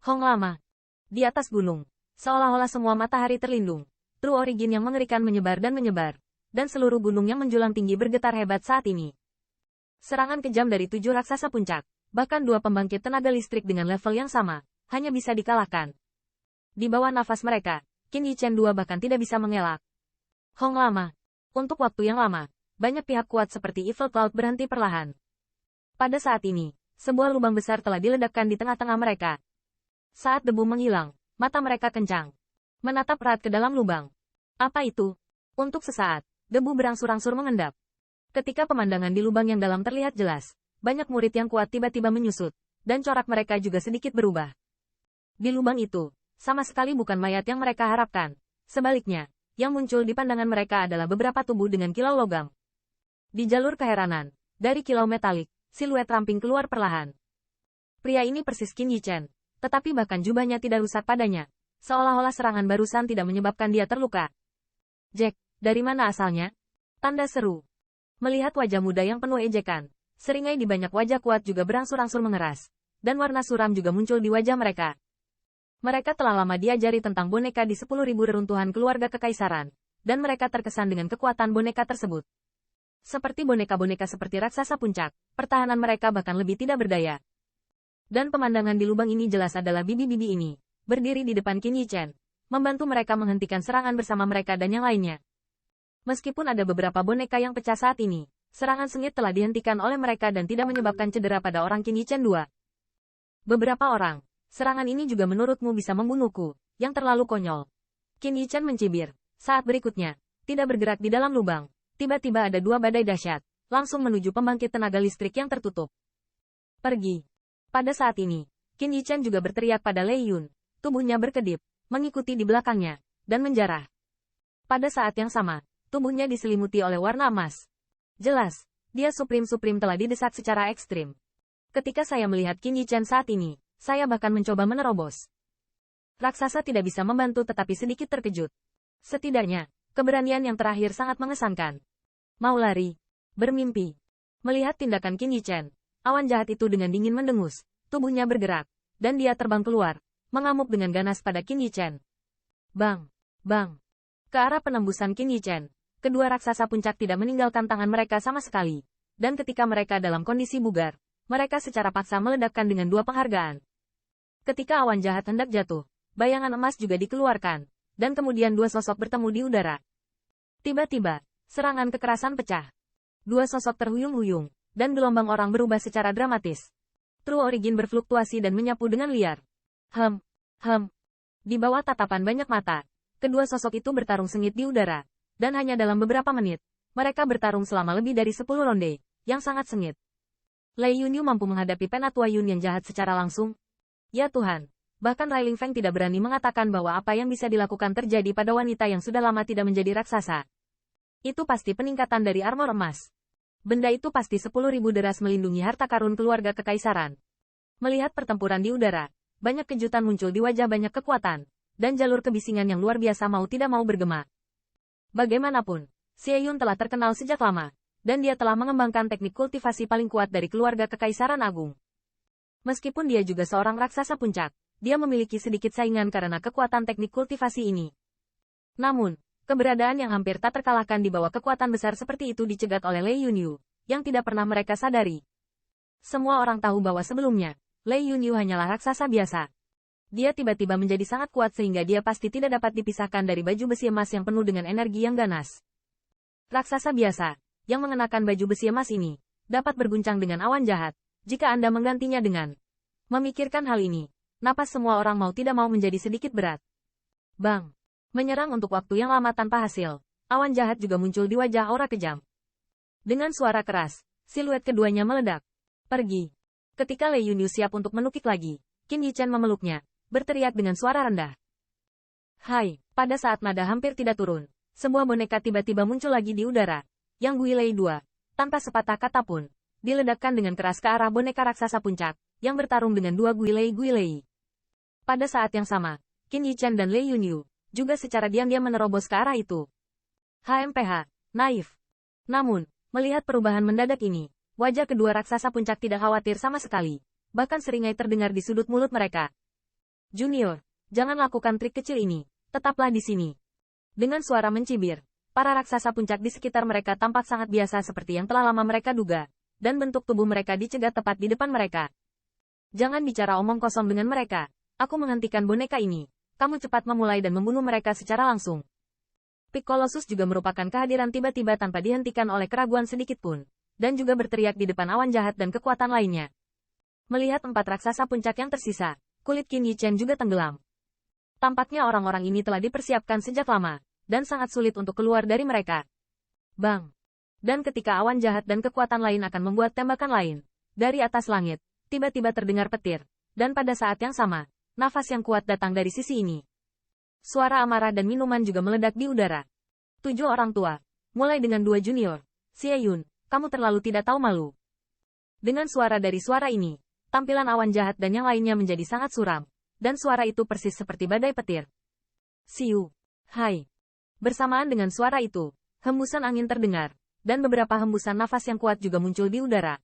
Hong Lama. Di atas gunung, seolah-olah semua matahari terlindung. True Origin yang mengerikan menyebar, dan seluruh gunung yang menjulang tinggi bergetar hebat saat ini. Serangan kejam dari 7 raksasa puncak, bahkan 2 pembangkit tenaga listrik dengan level yang sama, hanya bisa dikalahkan. Di bawah nafas mereka, Qin Yichen 2 bahkan tidak bisa mengelak. Hong Lama. Untuk waktu yang lama, banyak pihak kuat seperti Evil Cloud berhenti perlahan. Pada saat ini, sebuah lubang besar telah diledakkan di tengah-tengah mereka. Saat debu menghilang, mata mereka kencang. Menatap erat ke dalam lubang. Apa itu? Untuk sesaat, debu berangsur-angsur mengendap. Ketika pemandangan di lubang yang dalam terlihat jelas, banyak murid yang kuat tiba-tiba menyusut, dan corak mereka juga sedikit berubah. Di lubang itu, sama sekali bukan mayat yang mereka harapkan. Sebaliknya, yang muncul di pandangan mereka adalah beberapa tubuh dengan kilau logam. Di jalur keheranan, dari kilau metalik, siluet ramping keluar perlahan. Pria ini persis Qin Yichen. Tetapi bahkan jubahnya tidak rusak padanya. Seolah-olah serangan barusan tidak menyebabkan dia terluka. Jack, dari mana asalnya? Tanda seru. Melihat wajah muda yang penuh ejekan, seringai di banyak wajah kuat juga berangsur-angsur mengeras. Dan warna suram juga muncul di wajah mereka. Mereka telah lama diajari tentang boneka di 10.000 reruntuhan keluarga kekaisaran. Dan mereka terkesan dengan kekuatan boneka tersebut. Seperti boneka-boneka seperti raksasa puncak, pertahanan mereka bahkan lebih tidak berdaya. Dan pemandangan di lubang ini jelas adalah bibi-bibi ini, berdiri di depan Qin Yichen, membantu mereka menghentikan serangan bersama mereka dan yang lainnya. Meskipun ada beberapa boneka yang pecah saat ini, serangan sengit telah dihentikan oleh mereka dan tidak menyebabkan cedera pada orang Qin Yichen 2. Beberapa orang, serangan ini juga menurutmu bisa membunuhku, yang terlalu konyol. Qin Yichen mencibir. Saat berikutnya, tidak bergerak di dalam lubang, tiba-tiba ada 2 badai dahsyat, langsung menuju pembangkit tenaga listrik yang tertutup. Pergi. Pada saat ini, Qin Yichen juga berteriak pada Lei Yun. Tubuhnya berkedip, mengikuti di belakangnya, dan menjarah. Pada saat yang sama, tubuhnya diselimuti oleh warna emas. Jelas, dia Supreme telah didesak secara ekstrim. Ketika saya melihat Qin Yichen saat ini, saya bahkan mencoba menerobos. Raksasa tidak bisa membantu tetapi sedikit terkejut. Setidaknya, keberanian yang terakhir sangat mengesankan. Mau lari, bermimpi. Melihat tindakan Qin Yichen, awan jahat itu dengan dingin mendengus, tubuhnya bergerak, dan dia terbang keluar, mengamuk dengan ganas pada Qin Yichen. Bang! Bang! Ke arah penembusan Qin Yichen, kedua raksasa puncak tidak meninggalkan tangan mereka sama sekali, dan ketika mereka dalam kondisi bugar, mereka secara paksa meledakkan dengan 2 penghargaan. Ketika awan jahat hendak jatuh, bayangan emas juga dikeluarkan, dan kemudian 2 sosok bertemu di udara. Tiba-tiba, serangan kekerasan pecah. 2 sosok terhuyung-huyung, dan gelombang orang berubah secara dramatis. True Origin berfluktuasi dan menyapu dengan liar. Di bawah tatapan banyak mata, kedua sosok itu bertarung sengit di udara. Dan hanya dalam beberapa menit, mereka bertarung selama lebih dari 10 ronde, yang sangat sengit. Lei Yunyu mampu menghadapi Penatua Yun yang jahat secara langsung. Ya Tuhan, bahkan Rai Ling Feng tidak berani mengatakan bahwa apa yang bisa dilakukan terjadi pada wanita yang sudah lama tidak menjadi raksasa. Itu pasti peningkatan dari armor emas. Benda itu pasti 10.000 deras melindungi harta karun keluarga kekaisaran. Melihat pertempuran di udara, banyak kejutan muncul di wajah banyak kekuatan, dan jalur kebisingan yang luar biasa mau tidak mau bergema. Bagaimanapun, Xie Yun telah terkenal sejak lama, dan dia telah mengembangkan teknik kultivasi paling kuat dari keluarga kekaisaran agung. Meskipun dia juga seorang raksasa puncak, dia memiliki sedikit saingan karena kekuatan teknik kultivasi ini. Namun, keberadaan yang hampir tak terkalahkan di bawah kekuatan besar seperti itu dicegat oleh Lei Yunyu, yang tidak pernah mereka sadari. Semua orang tahu bahwa sebelumnya, Lei Yunyu hanyalah raksasa biasa. Dia tiba-tiba menjadi sangat kuat sehingga dia pasti tidak dapat dipisahkan dari baju besi emas yang penuh dengan energi yang ganas. Raksasa biasa, yang mengenakan baju besi emas ini, dapat berguncang dengan awan jahat, jika Anda menggantinya dengan memikirkan hal ini. Napas semua orang mau tidak mau menjadi sedikit berat. Bang! Menyerang untuk waktu yang lama tanpa hasil, awan jahat juga muncul di wajah aura kejam. Dengan suara keras, siluet keduanya meledak. Pergi. Ketika Lei Yunyu siap untuk menukik lagi, Qin Yichen memeluknya, berteriak dengan suara rendah. Hai, pada saat nada hampir tidak turun, sebuah boneka tiba-tiba muncul lagi di udara, yang Gui Lei 2, tanpa sepatah kata pun, diledakkan dengan keras ke arah boneka raksasa puncak, yang bertarung dengan 2 Gui Lei. Pada saat yang sama, Qin Yichen dan Lei Yunyu juga secara diam-diam menerobos ke arah itu. HMPH, naif. Namun, melihat perubahan mendadak ini, wajah kedua raksasa puncak tidak khawatir sama sekali. Bahkan seringai terdengar di sudut mulut mereka. Junior, jangan lakukan trik kecil ini. Tetaplah di sini. Dengan suara mencibir, para raksasa puncak di sekitar mereka tampak sangat biasa seperti yang telah lama mereka duga, dan bentuk tubuh mereka dicegat tepat di depan mereka. Jangan bicara omong kosong dengan mereka. Aku menghentikan boneka ini. Kamu cepat memulai dan membunuh mereka secara langsung. Pik Colossus juga merupakan kehadiran tiba-tiba tanpa dihentikan oleh keraguan sedikitpun, dan juga berteriak di depan awan jahat dan kekuatan lainnya. Melihat 4 raksasa puncak yang tersisa, kulit Qin Yichen juga tenggelam. Tampaknya orang-orang ini telah dipersiapkan sejak lama, dan sangat sulit untuk keluar dari mereka. Bang! Dan ketika awan jahat dan kekuatan lain akan membuat tembakan lain, dari atas langit, tiba-tiba terdengar petir, dan pada saat yang sama, nafas yang kuat datang dari sisi ini. Suara amarah dan minuman juga meledak di udara. 7 orang tua, mulai dengan 2 junior. Xie Yun, kamu terlalu tidak tahu malu. Dengan suara dari suara ini, tampilan awan jahat dan yang lainnya menjadi sangat suram, dan suara itu persis seperti badai petir. Siu, hai. Bersamaan dengan suara itu, hembusan angin terdengar, dan beberapa hembusan nafas yang kuat juga muncul di udara.